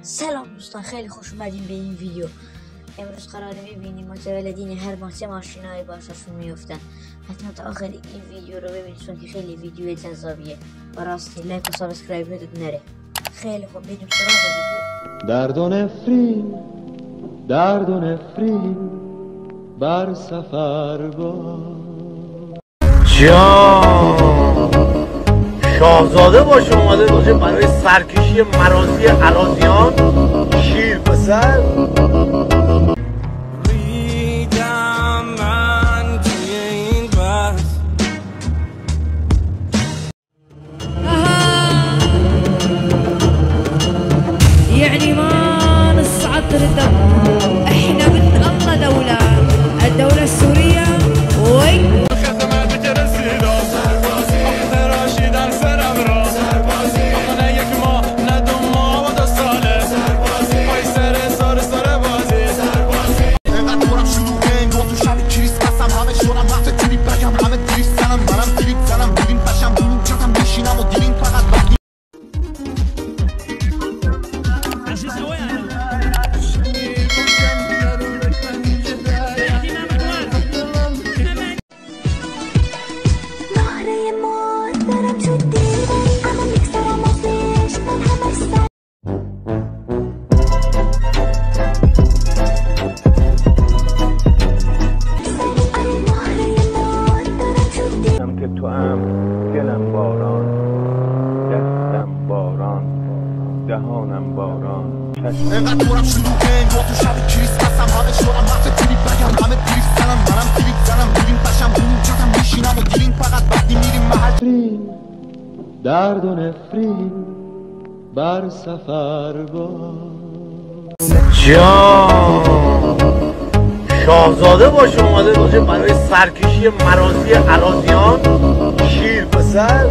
سلام دوستان، خیلی خوش اومدین به این ویدیو. امروز قراره میبینیم متولدین هر ماه چه ماشینایی باششون میفتن. حتما تا آخر این ویدیو رو ببینید چون که خیلی ویدیو جذابیه و راستی لایک و سابسکرایب یادت نره. خیلی خوب، بریم سراغ ویدیو. درد و نفرین بر سفر با شاهزاده باشه اومده باشه برای سرکشی مرازی اراضیان شیر پسر. ریدم من توی این بحث يعني ما نصعد الدم. احنا من الله دولة الدولة السورية وي که تو هم دلم باران، دستم باران، دهانم باران. اینقدر دورم شلوغه انگار تو شب کریسمسم. همه شورم وقت تریپ بگم، همه تریپ زنم، منم تریپ زنم. بودیم پشم اونجاتم میشینم و دیرین فقط وقتی میریم محل. درد و نفرین بر سفر با شاهزاده باشه اومده باشه برای سرکشی مرازی اراضیان شیر پسر.